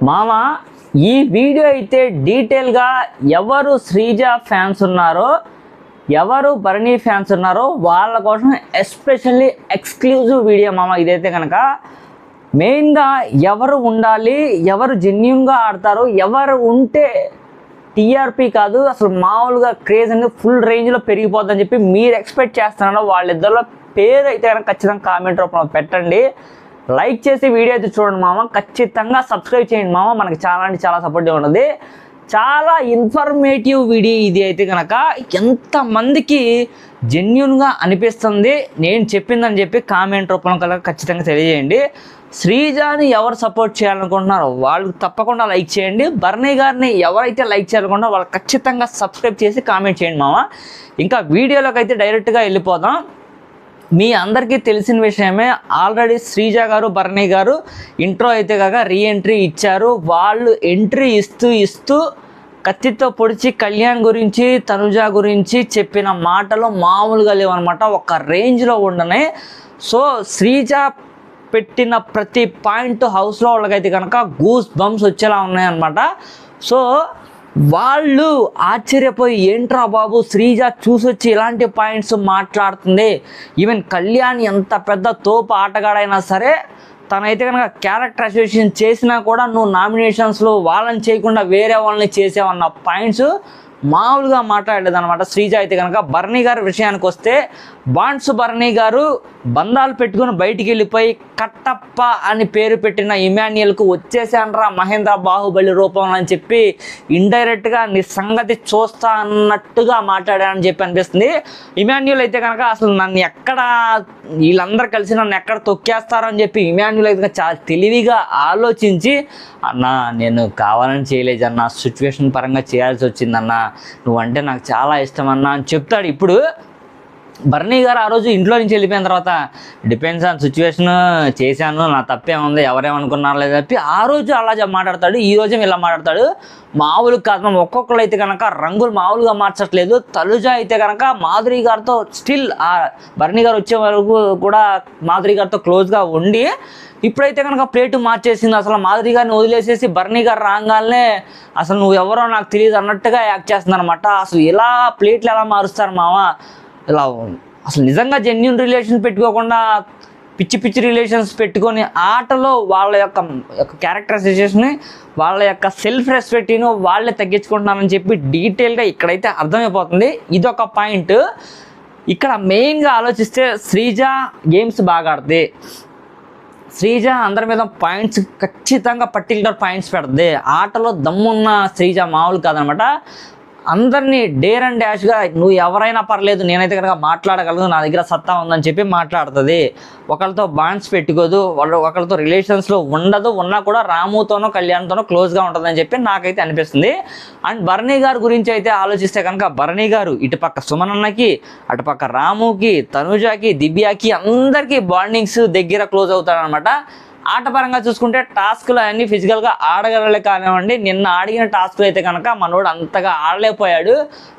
మామ ఈ వీడియో అయితే డీటెయిల్గా ఎవరు శ్రీజ ఫ్యాన్స్ ఉన్నారో ఎవరు భరణి ఫ్యాన్స్ ఉన్నారో వాళ్ళ కోసం ఎస్పెషల్లీ ఎక్స్క్లూజివ్ వీడియో మామ. ఇదైతే కనుక మెయిన్గా ఎవరు ఉండాలి, ఎవరు జెన్యూన్గా ఆడతారు, ఎవరు ఉంటే టీఆర్పీ కాదు అసలు మామూలుగా క్రేజ్ అనేది ఫుల్ రేంజ్లో పెరిగిపోతుందని చెప్పి మీరు ఎక్స్పెక్ట్ చేస్తున్నారో వాళ్ళిద్దరిలో పేరు అయితే కనుక ఖచ్చితంగా కామెంట్ రూపంలో పెట్టండి. లైక్ చేసి వీడియో అయితే చూడండి మామ. ఖచ్చితంగా సబ్స్క్రైబ్ చేయండి మామ. మనకి చాలా అంటే చాలా సపోర్టివ్ ఉన్నది. చాలా ఇన్ఫర్మేటివ్ వీడియో ఇది అయితే కనుక ఎంతమందికి జెన్యూన్గా అనిపిస్తుంది నేను చెప్పిందని చెప్పి కామెంట్ రూపంలో కనుక ఖచ్చితంగా తెలియజేయండి. శ్రీజాని ఎవరు సపోర్ట్ చేయాలనుకుంటున్నారో వాళ్ళు తప్పకుండా లైక్ చేయండి. భరణి గారిని ఎవరైతే లైక్ చేయాలనుకుంటున్నారో వాళ్ళు ఖచ్చితంగా సబ్స్క్రైబ్ చేసి కామెంట్ చేయండి మామ. ఇంకా వీడియోలోకి అయితే డైరెక్ట్గా వెళ్ళిపోదాం. మీ అందరికీ తెలిసిన విషయమే, ఆల్రెడీ శ్రీజ గారు భరణి గారు ఇంట్రో అయితే కాక రీఎంట్రీ ఇచ్చారు. వాళ్ళు ఎంట్రీ ఇస్తూ కత్తితో పొడిచి కళ్యాణ్ గురించి తనుజ గురించి చెప్పిన మాటలు మామూలుగా లేవన్నమాట, ఒక రేంజ్లో ఉండనే. సో శ్రీజ పెట్టిన ప్రతి పాయింట్ హౌస్లో వాళ్ళకైతే కనుక గూస్ బంప్స్ వచ్చేలా ఉన్నాయన్నమాట. సో వాళ్ళు ఆశ్చర్యపోయి ఏంట్రా బాబు శ్రీజ చూసొచ్చి ఇలాంటి పాయింట్స్ మాట్లాడుతుంది, ఈవెన్ కళ్యాణ్ ఎంత పెద్ద తోపు ఆటగాడైనా సరే తనైతే కనుక క్యారెక్టర్ అసోసియేషన్ చేసినా కూడా నువ్వు నామినేషన్స్లో వాళ్ళని చేయకుండా వేరే వాళ్ళని చేసావన్న పాయింట్స్ మామూలుగా మాట్లాడలేదు అనమాట శ్రీజ అయితే కనుక. భరణి గారి విషయానికి వస్తే బాండ్స్ భరణి గారు బంధాలు పెట్టుకుని బయటికి వెళ్ళిపోయి కట్టప్ప అని పేరు పెట్టిన ఇమాన్యుయల్కు వచ్చేసానరా మహేంద్ర బాహుబలి రూపంలో అని చెప్పి ఇండైరెక్ట్గా నీ సంగతి చూస్తా అన్నట్టుగా మాట్లాడానని చెప్పి అనిపిస్తుంది. ఇమాన్యుయల్ అయితే కనుక అసలు నన్ను ఎక్కడ వీళ్ళందరూ కలిసి నన్ను ఎక్కడ తొక్కేస్తారని చెప్పి ఇమాన్యుయల్ అయితే చాలా తెలివిగా ఆలోచించి అన్న నేను కావాలని చేయలేదన్న, సిచ్యువేషన్ పరంగా చేయాల్సి వచ్చిందన్న, నువ్వంటే నాకు చాలా ఇష్టం అన్న అని చెప్తాడు. ఇప్పుడు భరణి గారు ఆ రోజు ఇంట్లో నుంచి వెళ్ళిపోయిన తర్వాత డిపెండ్స్ ఆన్ సిచ్యువేషన్ చేశాను, నా తప్పేముంది, ఎవరేమనుకున్నారు లేదా చెప్పి ఆ రోజు అలా మాట్లాడతాడు, ఈ రోజు ఇలా మాట్లాడతాడు. మామూలు కాదు, ఒక్కొక్కరు అయితే కనుక రంగులు మామూలుగా మార్చట్లేదు. తనుజ అయితే కనుక మాధురి గారితో స్టిల్ భరణి గారు వచ్చే వరకు కూడా మాధురి గారితో క్లోజ్గా ఉండి ఇప్పుడైతే కనుక ప్లేటు మార్చేసింది. అసలు మాధురి గారిని వదిలేసేసి భరణి గారు రాగానే అసలు నువ్వు ఎవరో నాకు తెలియదు అన్నట్టుగా యాక్ట్ చేస్తుంది అనమాట. అసలు ఇలా ప్లేట్లు ఎలా మారుస్తారు మామ, ఇలా అసలు నిజంగా జెన్యూన్ రిలేషన్ పెట్టుకోకుండా పిచ్చి పిచ్చి రిలేషన్స్ పెట్టుకొని ఆటలో వాళ్ళ యొక్క క్యారెక్టరైజేషన్ని వాళ్ళ యొక్క సెల్ఫ్ రెస్పెక్ట్ను వాళ్ళే తగ్గించుకుంటున్నారని చెప్పి డీటెయిల్గా ఇక్కడైతే అర్థమైపోతుంది. ఇదొక పాయింట్. ఇక్కడ మెయిన్గా ఆలోచిస్తే శ్రీజ గేమ్స్ బాగా ఆడుతుంది, శ్రీజ అందరి మీద పాయింట్స్ ఖచ్చితంగా పర్టికులర్ పాయింట్స్ పెడుతుంది. ఆటలో దమ్మున్న శ్రీజ మామూలు కాదనమాట. అందరినీ డేర్ అండ్ డాష్గా నువ్వు ఎవరైనా పర్లేదు నేనైతే కనుక మాట్లాడగలను, నా దగ్గర సత్తా ఉందని చెప్పి మాట్లాడుతుంది. ఒకరితో బాండ్స్ పెట్టుకోదు, ఒకరితో రిలేషన్స్లో ఉండదు, ఉన్నా కూడా రాముతోనో కళ్యాణ్తోనో క్లోజ్గా ఉంటుందని చెప్పి నాకైతే అనిపిస్తుంది. అండ్ భరణి గారి గురించి అయితే ఆలోచిస్తే కనుక భరణి గారు ఇటుపక్క సుమనన్నకి, అటుపక్క రాముకి, తనుజాకి, దివ్యాకి అందరికీ బాండింగ్స్ దగ్గర క్లోజ్ అవుతారనమాట. ఆట పరంగా చూసుకుంటే టాస్క్లు అన్నీ ఫిజికల్గా ఆడగలలే కానివ్వండి, నిన్న ఆడిన టాస్క్లు అయితే కనుక మనోడు అంతగా ఆడలేకపోయాడు.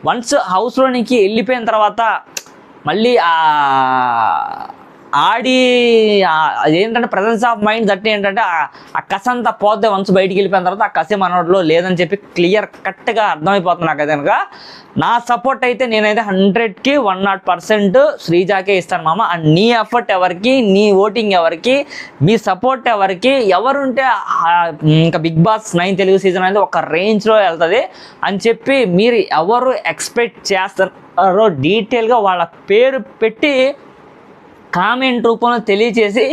వన్స్ హౌస్లోనికి వెళ్ళిపోయిన తర్వాత మళ్ళీ ఆడి అదేంటంటే ప్రజెన్స్ ఆఫ్ మైండ్ దట్టి ఏంటంటే ఆ కసి అంతా పోతే వన్స్ బయటికి వెళ్ళిపోయిన తర్వాత ఆ కసి మనోడిలో లేదని చెప్పి క్లియర్ కట్గా అర్థమైపోతుంది నాకు. కనుక నా సపోర్ట్ అయితే నేనైతే 100కి 100% శ్రీజాకే ఇస్తాను మామ. అండ్ నీ ఎఫర్ట్ ఎవరికి, నీ ఓటింగ్ ఎవరికి, మీ సపోర్ట్ ఎవరికి, ఎవరుంటే ఇంకా బిగ్ బాస్ 9 తెలుగు సీజన్ అనేది ఒక రేంజ్లో వెళ్తుంది అని చెప్పి మీరు ఎవరు ఎక్స్పెక్ట్ చేస్తారో డీటెయిల్గా వాళ్ళ పేరు పెట్టి కామెంట్ రూపంలో తెలియచేసి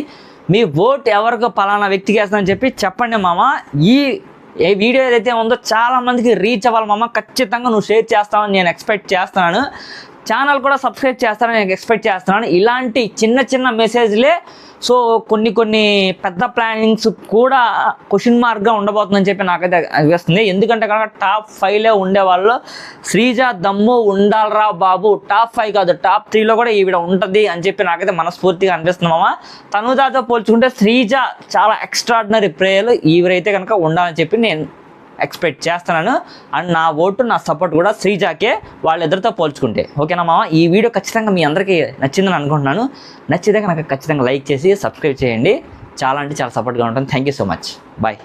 మీ ఓట్ ఎవరికి పలానా వ్యక్తికి వేస్తానని చెప్పి చెప్పండి మామ. ఈ వీడియో ఏదైతే ఉందో చాలామందికి రీచ్ అవ్వాలి మామ. ఖచ్చితంగా నువ్వు షేర్ చేస్తావని నేను ఎక్స్పెక్ట్ చేస్తున్నాను. ఛానల్ కూడా సబ్స్క్రైబ్ చేస్తానని నేను ఎక్స్పెక్ట్ చేస్తున్నాను. ఇలాంటి చిన్న చిన్న మెసేజ్లే సో కొన్ని పెద్ద ప్లానింగ్స్ కూడా క్వశ్చన్ మార్క్గా ఉండబోతుందని చెప్పి నాకైతే అనిపిస్తుంది. ఎందుకంటే కనుక టాప్ 5లో ఉండేవాళ్ళు శ్రీజ దమ్ము ఉండాలరా బాబు, టాప్ 5 కాదు టాప్ 3లో కూడా ఈవిడ ఉంటుంది అని చెప్పి నాకైతే మనస్ఫూర్తిగా అనిపిస్తుంది మామ. తనుజాతో పోల్చుకుంటే శ్రీజ చాలా ఎక్స్ట్రాడినరీ ప్లేయర్లు ఈవిడైతే కనుక ఉండాలని చెప్పి నేను ఎక్స్పెక్ట్ చేస్తున్నాను. అండ్ నా ఓటు నా సపోర్ట్ కూడా శ్రీజాకే వాళ్ళిద్దరితో పోల్చుకుంటే. ఓకేనా మామ? ఈ వీడియో ఖచ్చితంగా మీ అందరికీ నచ్చిందని అనుకుంటున్నాను. నచ్చితే కనుక ఖచ్చితంగా లైక్ చేసి సబ్స్క్రైబ్ చేయండి. చాలా అంటే చాలా సపోర్ట్గా ఉంటుంది. Thank you so much. Bye.